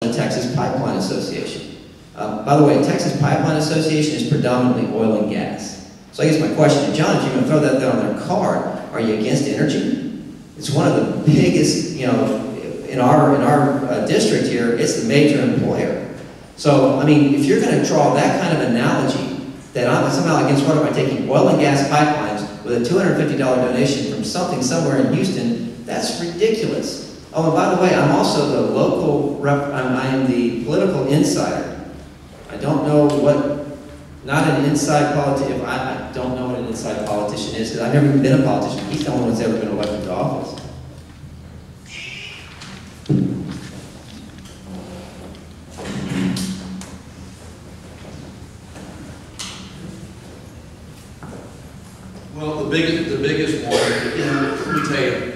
the Texas Pipeline Association. By the way, Texas Pipeline Association is predominantly oil and gas. So I guess my question to John, if you're going to throw that there on their card, are you against energy? It's one of the biggest, you know, in our district here, it's the major employer. So, I mean, if you're going to draw that kind of analogy, that I'm somehow against what am I taking oil and gas pipelines with a $250 donation from something somewhere in Houston, that's ridiculous. Oh, and by the way, I'm also the local rep, I am the political insider. I don't know what, not an inside politician, I don't know what an inside politician is, because I've never even been a politician. He's the only one that's ever been elected to office. Well, the biggest one, let me tell you,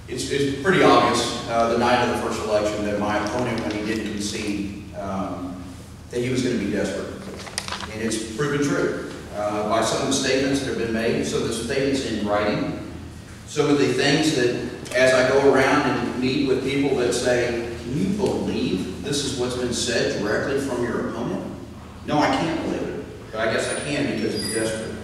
it's pretty obvious the night of the first election that my opponent, when he didn't concede, that he was going to be desperate. And it's proven true by some of the statements that have been made. So the statements in writing, some of the things that, as I go around and meet with people that say, can you believe this is what's been said directly from your opponent? No, I can't believe it. But I guess I can because it's desperate.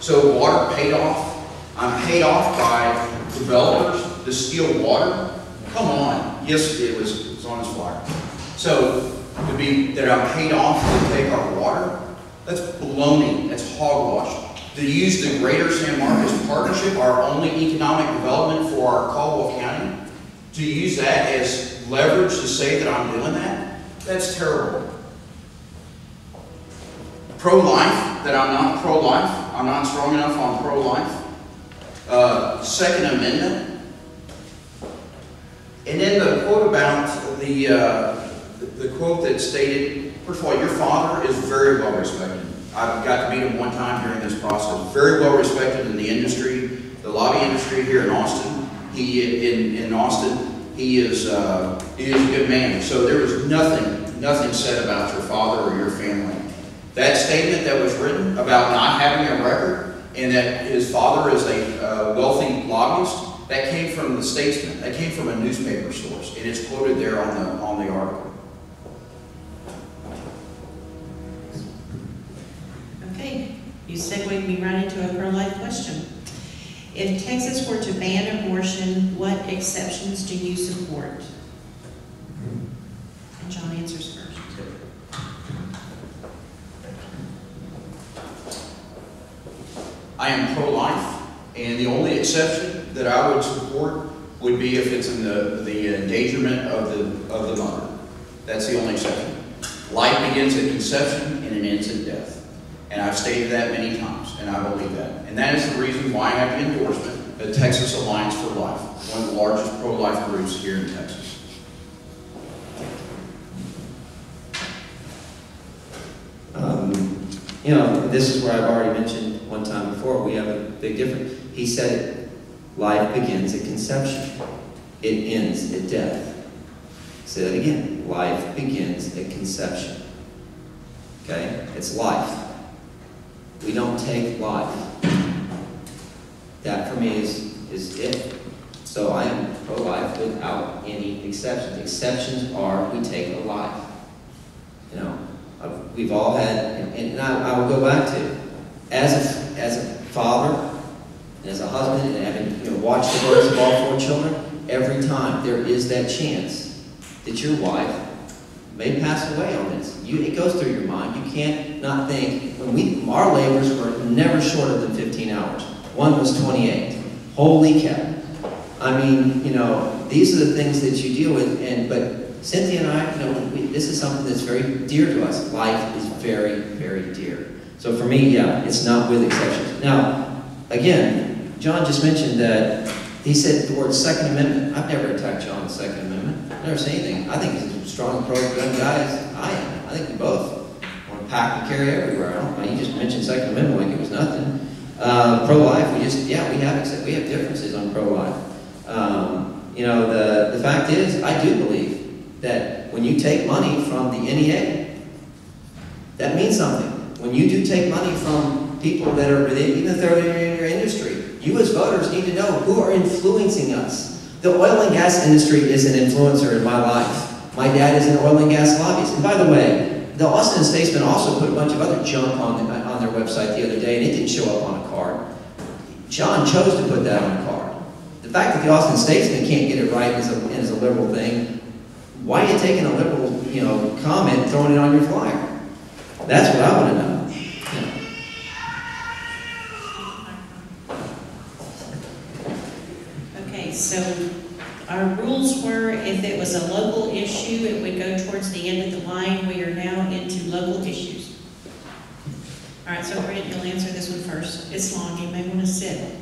So water paid off. I'm paid off by developers to steal water. Come on. Yes, it was on his flyer. So to be that I'm paid off to take our water, that's baloney. That's hogwash. To use the Greater San Marcos Partnership, our only economic development for our Caldwell County, to use that as leverage to say that I'm doing that, that's terrible. Pro-life, that I'm not pro-life. I'm not strong enough on pro-life. Second Amendment. And then the quote about the quote that stated, first of all, your father is very well respected. I've got to meet him one time during this process. Very well respected in the industry, the lobby industry here in Austin. In Austin, he is a good man. So there was nothing said about your father or your family. That statement that was written about not having a record and that his father is a wealthy lobbyist, that came from the Statesman. That came from a newspaper source, and it's quoted there on the article. Okay, you segued me right into a pro-life question. If Texas were to ban abortion, what exceptions do you support? And John answers first. I am pro-life, and the only exception that I would support would be if it's in the endangerment of the mother. That's the only exception. Life begins at conception and it ends at death. And I've stated that many times, and I believe that. And that is the reason why I have the endorsement of the Texas Alliance for Life, one of the largest pro-life groups here in Texas. You know, this is where I've already mentioned one time before, we have a big difference. He said it, life begins at conception. It ends at death. Say that again. Life begins at conception. Okay? It's life. We don't take life. That for me is it. So I am pro-life without any exceptions. Exceptions are we take a life. You know, we've all had, and I will go back to, as a father, and as a husband, and having watched the births of all 4 children, every time there is that chance that your wife may pass away on this. It goes through your mind. You can't not think. Our labors were never shorter than 15 hours. One was 28. Holy cow. I mean, these are the things that you deal with, but Cynthia and I, this is something that's very dear to us. Life is very, very dear. So for me, yeah, it's not with exceptions. Now, again, John just mentioned that he said the word Second Amendment. I've never attacked John's Second Amendment. I've never said anything. I think he's as strong pro-gun guy as I am. I think we both want to pack and carry everywhere. I don't know. You just mentioned Second Amendment like it was nothing. Pro-life, we have differences on pro-life. The fact is, I do believe that when you take money from the NEA, that means something. When you do take money from people that are within, even if they're in your industry, you as voters need to know who are influencing us. The oil and gas industry is an influencer in my life. My dad is an oil and gas lobbyist. And by the way, the Austin Statesman also put a bunch of other junk on their website the other day, and it didn't show up on a card. John chose to put that on a card. The fact that the Austin Statesman can't get it right is a liberal thing. Why are you taking a liberal, comment and throwing it on your flyer? That's what I want to know. Okay, so our rules were if it was a local issue, it would go towards the end of the line. We are now into local issues. All right, so Brent, you'll answer this one first. It's long, you may want to sit.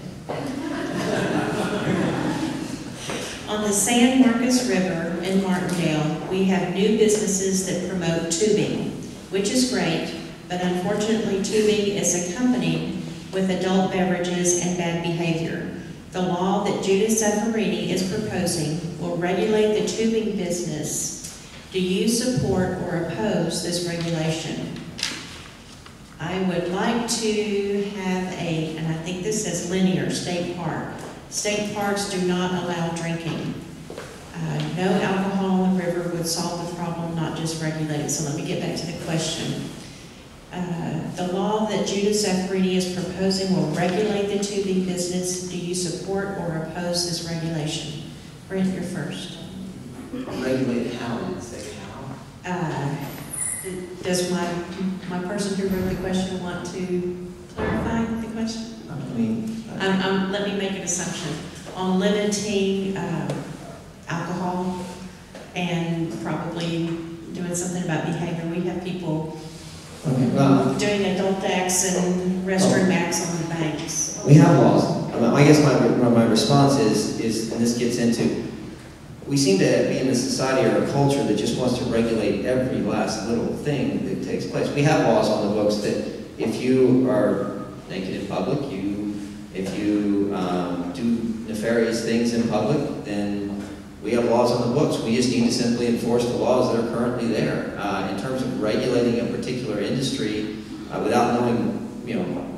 On the San Marcos River in Martindale, we have new businesses that promote tubing, which is great, but unfortunately tubing is accompanied with adult beverages and bad behavior. The law that Judith Zaffarini is proposing will regulate the tubing business. Do you support or oppose this regulation? I would like to have and I think this says linear, state park. State parks do not allow drinking. No alcohol in the river would solve the problem, not just regulate it. So let me get back to the question. The law that Judith Zaffarini is proposing will regulate the tubing business. Do you support or oppose this regulation? Brent, you're first. Regulate how? Did it say how? Does my person who wrote the question want to clarify the question? Let me make an assumption on limiting alcohol and probably doing something about behavior. We have people doing adult acts and restroom acts on the banks. We have laws. I guess my response is, and this gets into, we seem to be in a society or a culture that just wants to regulate every last little thing that takes place. We have laws on the books that if you are naked in public, if you do nefarious things in public, then we have laws on the books. We just need to simply enforce the laws that are currently there. In terms of regulating a particular industry, without knowing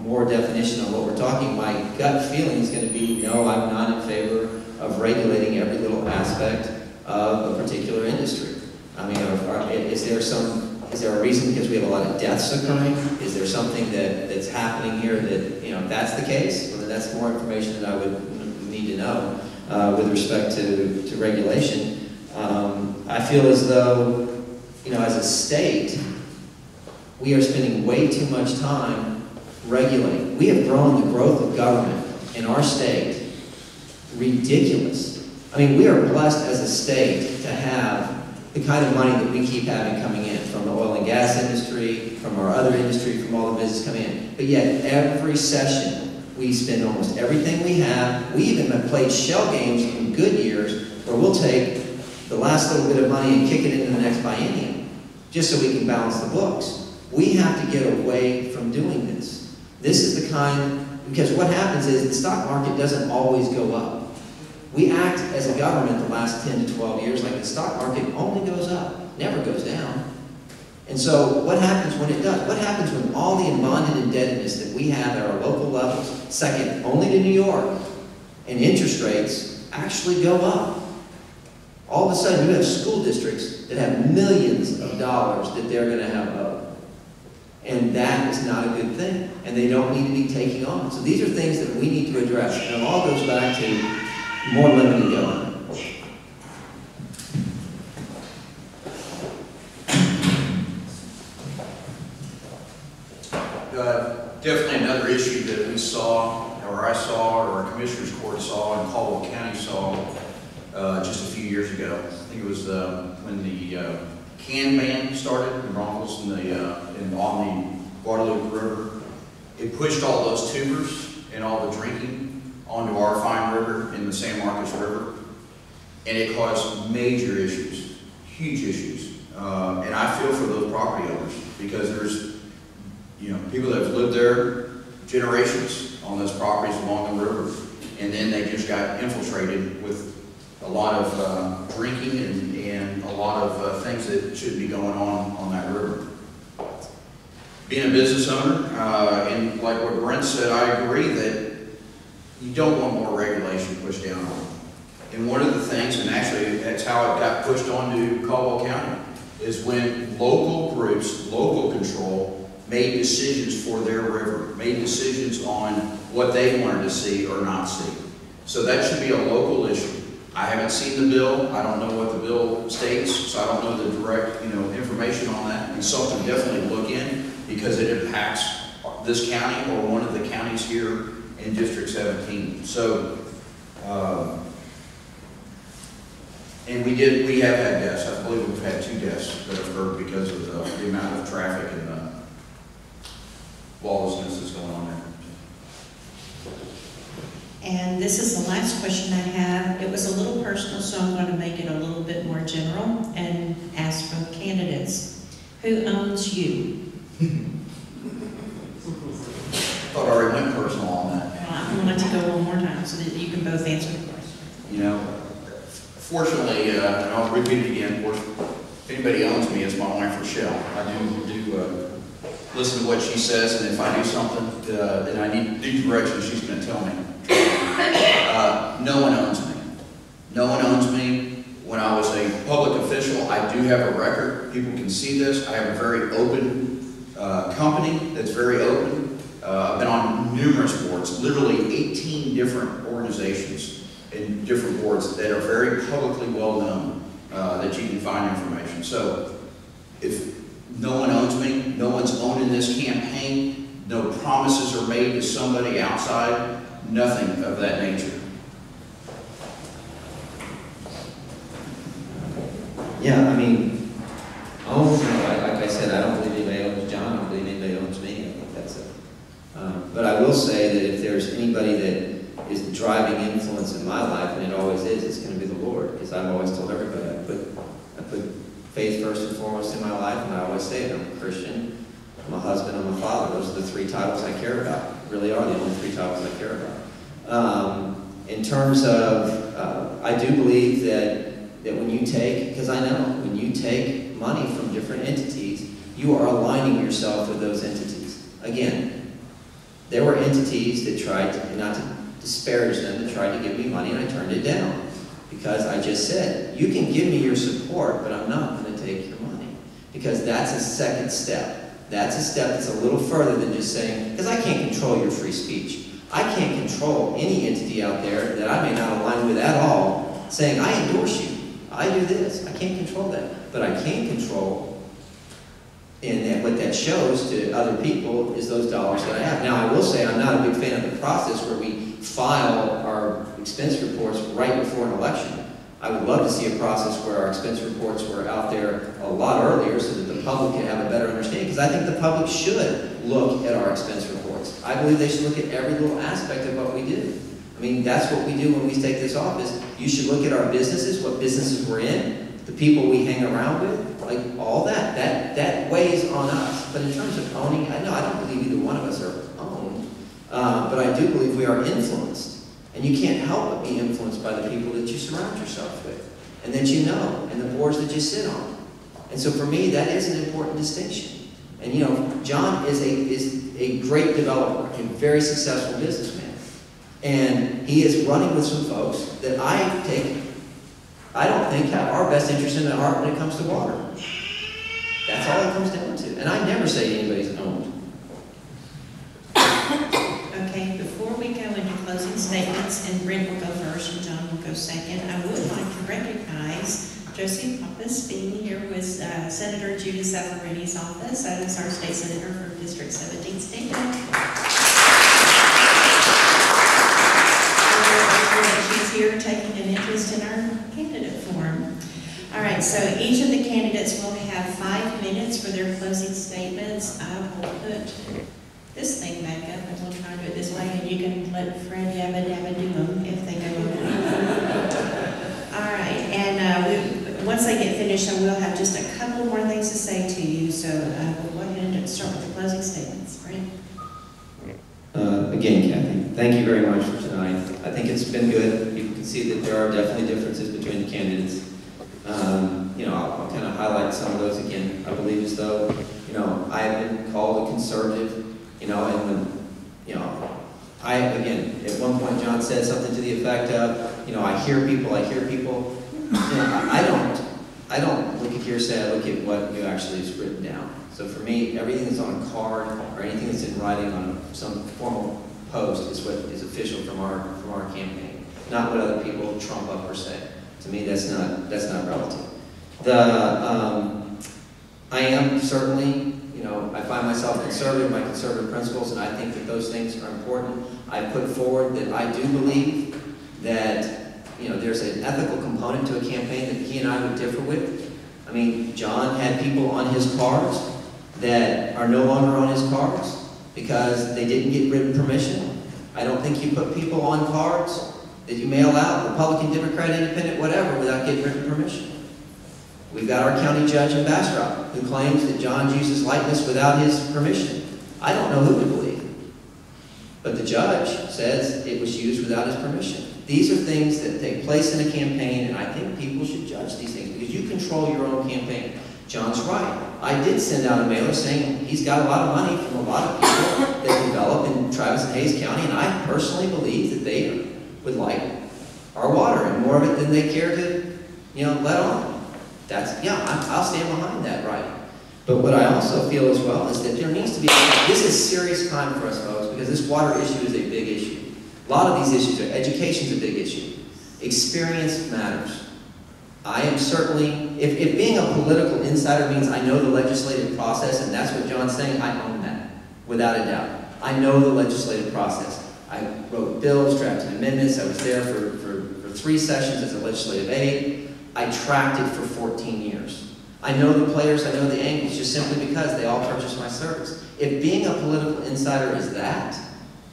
more definition on what we're talking, my gut feeling is going to be no, I'm not in favor of regulating every little aspect of a particular industry. I mean, is there a reason because we have a lot of deaths occurring? Is there something that's happening here that, if that's the case, well, then that's more information that I would need to know with respect to regulation. I feel as though, as a state, we are spending way too much time regulating. We have grown the growth of government in our state ridiculous. I mean, we are blessed as a state to have the kind of money that we keep having coming in from the oil and gas industry, from our other industry, from all the business coming in. But yet, every session, we spend almost everything we have. We even have played shell games in good years where we'll take the last little bit of money and kick it into the next biennium just so we can balance the books. We have to get away from doing this. This is the kind, because what happens is the stock market doesn't always go up. We act as a government the last 10 to 12 years like the stock market only goes up, never goes down. And so what happens when it does? What happens when all the bonded indebtedness that we have at our local levels, second only to New York, and interest rates actually go up? All of a sudden you have school districts that have millions of dollars that they're going to have owed. And that is not a good thing. And they don't need to be taking on. So these are things that we need to address. And it all goes back to more limited government. Definitely another issue that we saw, or I saw, or our Commissioners Court saw, and Caldwell County saw just a few years ago. I think it was when the can ban started in Broncos on the Guadalupe River. It pushed all those tubers and all the drinking onto our fine river in the San Marcos River, and it caused major issues, huge issues. And I feel for those property owners because there's people that have lived there generations on those properties along the river, and then they just got infiltrated with a lot of drinking and a lot of things that should be going on that river. Being a business owner, and like what Brent said, I agree that you don't want more regulation pushed down on them. And one of the things, and actually that's how it got pushed onto Caldwell County, is when local groups, local control, made decisions for their river, made decisions on what they wanted to see or not see. So that should be a local issue. I haven't seen the bill. I don't know what the bill states, so I don't know the direct, information on that. It's something to definitely look in because it impacts this county or one of the counties here in District 17. So, and we have had deaths. I believe we've had 2 deaths that have occurred because of the amount of traffic and the lawlessness that's going on there. And this is the last question I have. It was a little personal, so I'm going to make it a little bit more general and ask both candidates. Who owns you? Thought I already went personal on that. Well, I'm going to let you go one more time so that you can both answer the question. Fortunately, and I'll repeat it again, if anybody owns me, it's my wife, Rochelle. I do listen to what she says, and if I do something that I need direction, she's going to tell me. No one owns me. No one owns me. When I was a public official, I do have a record. People can see this. I have a very open company that's very open. I've been on numerous boards, literally 18 different organizations and different boards that are very publicly well known that you can find information. So if no one owns me, no one's owning this campaign, no promises are made to somebody outside, nothing of that nature. Yeah, I mean, like I said, I don't believe anybody owns John. I don't believe anybody owns me. I think that's it. But I will say that if there's anybody that is the driving influence in my life, and it always is, it's going to be the Lord. Because I've always told everybody, I put faith first and foremost in my life, and I always say it. I'm a Christian, I'm a husband, I'm a father. Those are the 3 titles I care about. Really are the only 3 titles I care about. In terms of, I do believe that when you take, because I know, when you take money from different entities, you are aligning yourself with those entities. Again, there were entities that tried to, not to disparage them, that tried to give me money, and I turned it down. Because I just said, you can give me your support, but I'm not going to take your money. Because that's a second step. That's a step that's a little further than just saying, because I can't control your free speech. I can't control any entity out there that I may not align with at all, saying, I endorse you. I do this. I can't control that. But I can control, and that what that shows to other people is those dollars that I have. Now, I will say I'm not a big fan of the process where we file our expense reports right before an election. I would love to see a process where our expense reports were out there a lot earlier so that the public can have a better understanding. Because I think the public should look at our expense reports. I believe they should look at every little aspect of what we do. I mean, that's what we do when we take this office. You should look at our businesses, what businesses we're in, the people we hang around with, like all that. That weighs on us. But in terms of owning, I don't believe either one of us are owned. But I do believe we are influenced. And you can't help but be influenced by the people that you surround yourself with, and that you know, and the boards that you sit on. And so for me, that is an important distinction. And John is a great developer and very successful businessman. And he is running with some folks that I don't think have our best interest in the heart when it comes to water. That's all it comes down to. And I never say anybody's owned. Okay, before we go into closing statements, and Brent will go first and John will go second, I would like to recognize Josie Pappas being here with Senator Judy Savarini's office. That is our state senator from District 17 state. She's here taking an interest in our candidate forum. All right, so each of the candidates will have 5 minutes for their closing statements. I will put this thing back up, and we'll try to do it this way, and you can let Fred Yabba Dabba do them if they go over. All right, and once they get finished, I will have just a couple more things to say to you, so we'll go ahead and start with the closing statements. Brent? Again, Kathy, thank you very much for tonight. I think it's been good. You can see that there are definitely differences between the candidates. I'll kind of highlight some of those again. I believe as though, I have been called a conservative, and when, at one point John said something to the effect of, I hear people. I don't look at hearsay, I look at what you actually is written down. So for me, everything that's on a card or anything that's in writing on some formal post is what is official from our campaign, not what other people trump up or say. To me, that's not relative. I am certainly, I find myself conservative, my conservative principles, and I think that those things are important. I put forward that I do believe that there's an ethical component to a campaign that he and I would differ with. I mean, John had people on his cards that are no longer on his cards because they didn't get written permission. I don't think you put people on cards that you mail out, Republican, Democrat, Independent, whatever, without getting written permission. We've got our county judge in Bastrop who claims that John used his likeness without his permission. I don't know who to believe. But the judge says it was used without his permission. These are things that take place in a campaign, and I think people should judge these things because you control your own campaign. John's right. I did send out a mailer saying he's got a lot of money from a lot of people that develop in Travis and Hayes County, and I personally believe that they would like our water and more of it than they care to, let on. I'll stand behind that right. But what I also feel as well is that there needs to be, this is serious time for us folks because this water issue is a big issue. A lot of these issues education's a big issue. Experience matters. I am certainly, if being a political insider means I know the legislative process, and that's what John's saying, I own that, without a doubt. I know the legislative process. I wrote bills, drafted amendments, I was there for 3 sessions as a legislative aide. I tracked it for 14 years. I know the players, I know the angles, just simply because they all purchased my service. If being a political insider is that,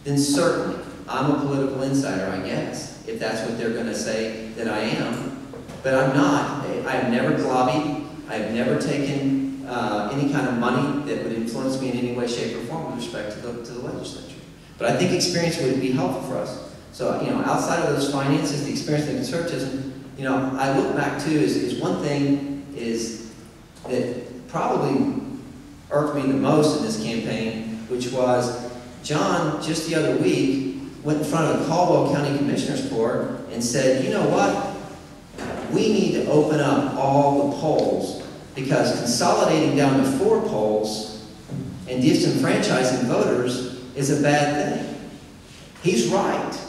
then certainly I'm a political insider, I guess, if that's what they're going to say that I am. But I'm not. I have never lobbied. I have never taken any kind of money that would influence me in any way, shape, or form with respect to the legislature. But I think experience would be helpful for us. So, outside of those finances, the experience and the conservatism, I look back to is one thing is that probably irked me the most in this campaign, which was John, just the other week, went in front of the Caldwell County Commissioners Court and said, you know what? We need to open up all the polls because consolidating down to 4 polls and disenfranchising voters is a bad thing. He's right.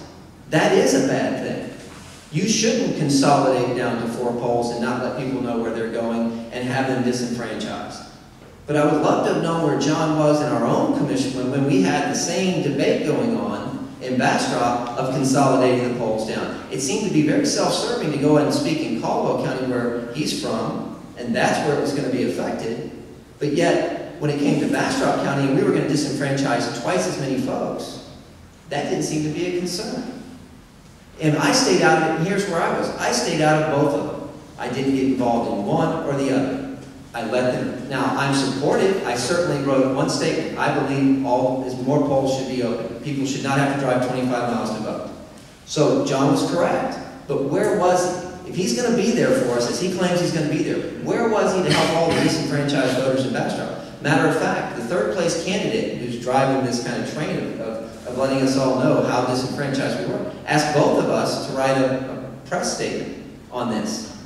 That is a bad thing. You shouldn't consolidate down to 4 polls and not let people know where they're going and have them disenfranchised. But I would love to have known where John was in our own commission when we had the same debate going on in Bastrop of consolidating the polls down. It seemed to be very self-serving to go ahead and speak in Caldwell County where he's from, and that's where it was going to be affected. But yet, when it came to Bastrop County and we were going to disenfranchise twice as many folks, that didn't seem to be a concern. And I stayed out of it, and here's where I was. I stayed out of both of them. I didn't get involved in one or the other. I let them. Now, I'm supportive. I certainly wrote one statement. I believe more polls should be open. People should not have to drive 25 miles to vote. So John was correct. But where was he? If he's going to be there for us, as he claims he's going to be there, where was he to help all the disenfranchised voters in Bastrop? Matter of fact, the 3rd place candidate who's driving this kind of train of letting us all know how disenfranchised we were, asked both of us to write a press statement on this.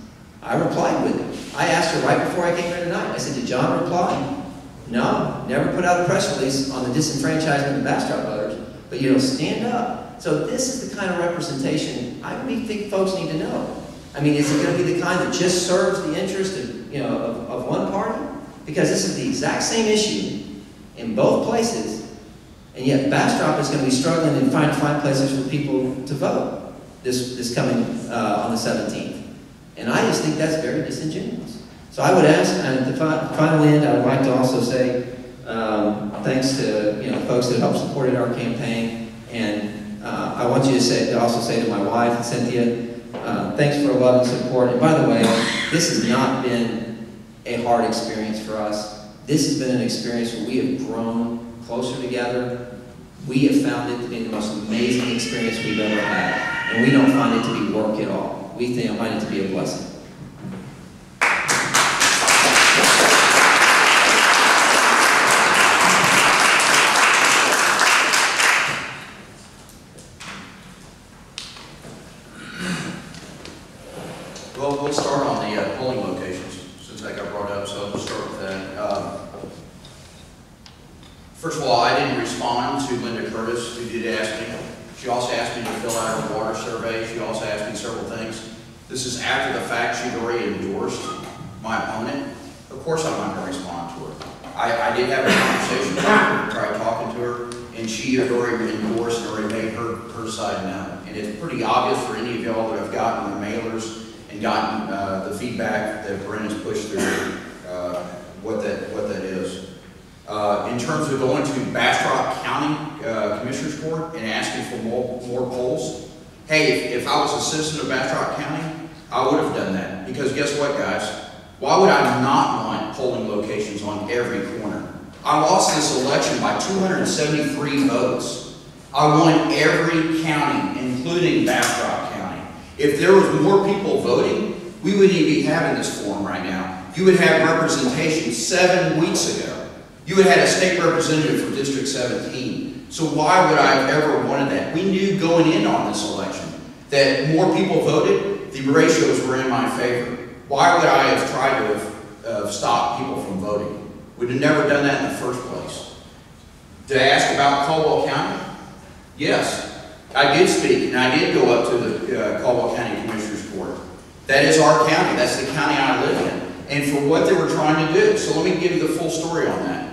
I replied with it. I asked her right before I came here tonight. I said, did John reply? No, never put out a press release on the disenfranchisement of Bastrop voters, but stand up. So this is the kind of representation I think folks need to know. I mean, is it going to be the kind that just serves the interest of one party? Because this is the exact same issue in both places, and yet Bastrop is going to be struggling to find places for people to vote this coming on the 17th. And I just think that's very disingenuous. So I would ask, and at the final end, I would like to also say thanks to folks that helped supported our campaign, and I want you to also say to my wife, Cynthia, thanks for love and support. And by the way, this has not been a hard experience for us. This has been an experience where we have grown closer together. We have found it to be the most amazing experience we've ever had, and we don't find it to be work at all. We find it to be a blessing. the polling locations, since that got brought up, so I'll just start with that. First of all, I didn't respond to Linda Curtis, who did ask me. She also asked me to fill out her water survey. She also asked me several things. This is after the fact. She'd already endorsed my opponent. Of course I'm not going to respond to her. I did have a conversation with her, tried talking to her, and she had already endorsed and already made her side known. And it's pretty obvious for any of y'all that have gotten the mailers and gotten the feedback that Brent has pushed through what that is. In terms of going to Bastrop County Commissioners Court and asking for more polls, hey, if I was a citizen of Bastrop County, I would have done that. Because guess what, guys? Why would I not want polling locations on every corner? I lost this election by 273 votes. I won every county, including Bastrop County. If there was more people voting, we wouldn't even be having this forum right now. You would have representation 7 weeks ago. You would have had a state representative for District 17. So why would I have ever wanted that? We knew going in on this election that more people voted, the ratios were in my favor. Why would I have tried to have stopped people from voting? We'd have never done that in the first place. Did I ask about Caldwell County? Yes, I did speak, and I did go up to the Caldwell County Commissioners Court. That is our county. That's the county I live in. And for what they were trying to do. So let me give you the full story on that.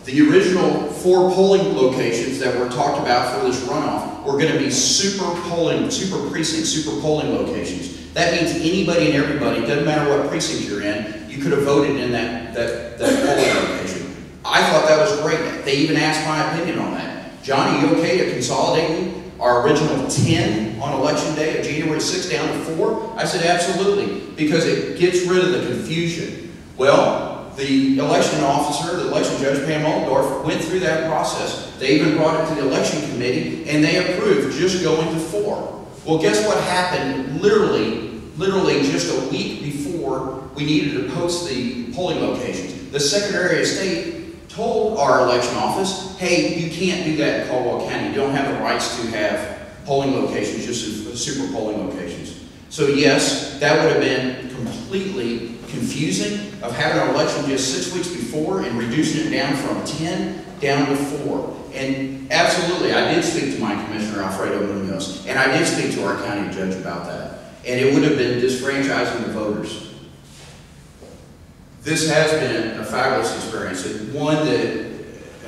The original 4 polling locations that were talked about for this runoff were going to be super precinct, super polling locations. That means anybody and everybody, doesn't matter what precinct you're in, you could have voted in that polling location. I thought that was great. They even asked my opinion on that. Johnny, you okay to consolidate our original 10 on election day of January 6th down to 4? I said absolutely, because it gets rid of the confusion. Well, the election officer, the election judge, Pam Oldorf, went through that process. They even brought it to the election committee, and they approved just going to 4. Well, guess what happened literally just a week before we needed to post the polling locations? The Secretary of State told our election office, hey, you can't do that in Caldwell County. You don't have the rights to have polling locations, just super polling locations. So yes, that would have been completely confusing of having an election just 6 weeks before and reducing it down from 10 down to 4. And absolutely, I did speak to my Commissioner Alfredo Munoz, and I did speak to our county judge about that. And it would have been disfranchising the voters. This has been a fabulous experience, and one that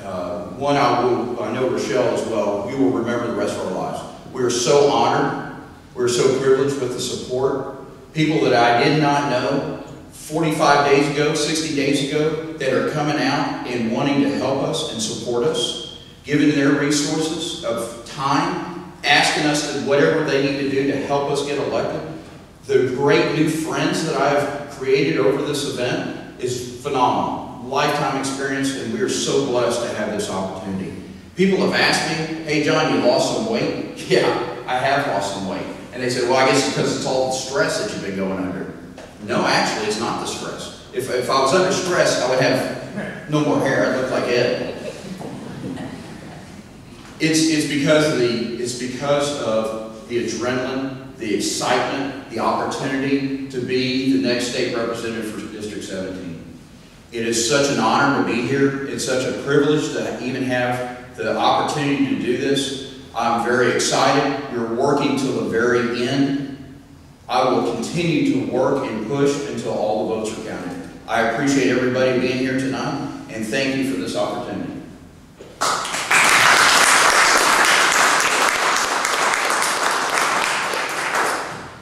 I know Rochelle as well, we will remember the rest of our lives. We are so honored, we're so privileged with the support. People that I did not know 45 days ago, 60 days ago, that are coming out and wanting to help us and support us, giving their resources of time, asking us to whatever they need to do to help us get elected. The great new friends that I've created over this event is phenomenal. Lifetime experience, and we are so blessed to have this opportunity. People have asked me, hey John, you lost some weight? Yeah, I have lost some weight. And they said, well, I guess it's because it's all the stress that you've been going under. No, actually, it's not the stress. If I was under stress, I would have no more hair. I'd look like Ed. It's because of the adrenaline, the excitement, the opportunity to be the next state representative for District 17. It is such an honor to be here. It's such a privilege to even have the opportunity to do this. I'm very excited. We're working till the very end. I will continue to work and push until all the votes are counted. I appreciate everybody being here tonight, and thank you for this opportunity.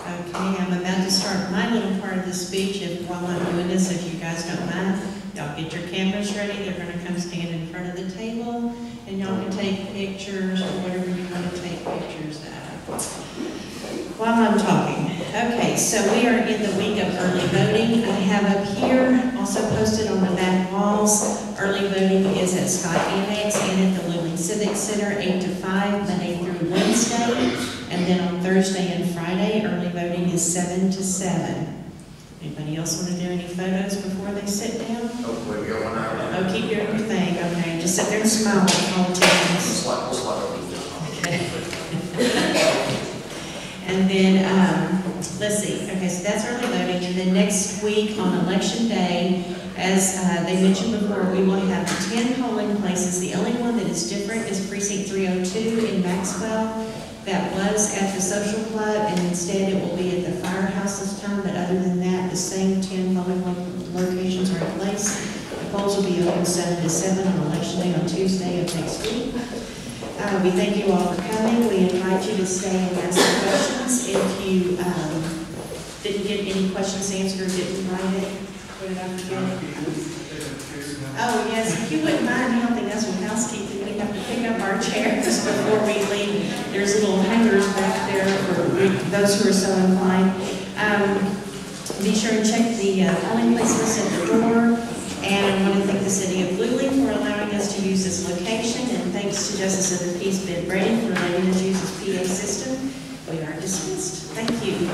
Okay, I'm about to start my little part of the speech. While I'm doing this, if you guys don't mind, y'all get your cameras ready. They're going to come stand in front of the table, and y'all can take pictures or whatever you want to take pictures of. While I'm talking. Okay, so we are in the week of early voting. I have up here, also posted on the back walls, early voting is at Scott Annex and at the Luling Civic Center, 8 to 5, Monday through Wednesday. And then on Thursday and Friday, early voting is 7 to 7. Anybody else want to do any photos before they sit down? Oh, wait, we got one hour. Oh, keep doing your thing, okay. Just sit there and smile like politicians. We'll slide over. Okay. And then let's see, okay, so that's early voting, and then next week on election day, as they mentioned before, we will have 10 polling places. The only one that is different is precinct 302 in Maxwell. That was at the social club, and instead it will be at the firehouse this time, but other than that, the same 10 polling locations are in place. The polls will be open 7 to 7 on election day on Tuesday of next week. We thank you all for coming. We invite you to stay and ask questions. If you didn't get any questions answered or didn't write it, put it up again. Oh, yes, if you wouldn't mind helping us with housekeeping, we have to pick up our chairs before we leave. There's little hangers back there for those who are so inclined. Be sure and check the polling place list at the door. And I want to thank the City of Luling for allowing us to use this location, and thanks to Justice of the Peace Ben Brady for letting us use his PA system. We are dismissed. Thank you.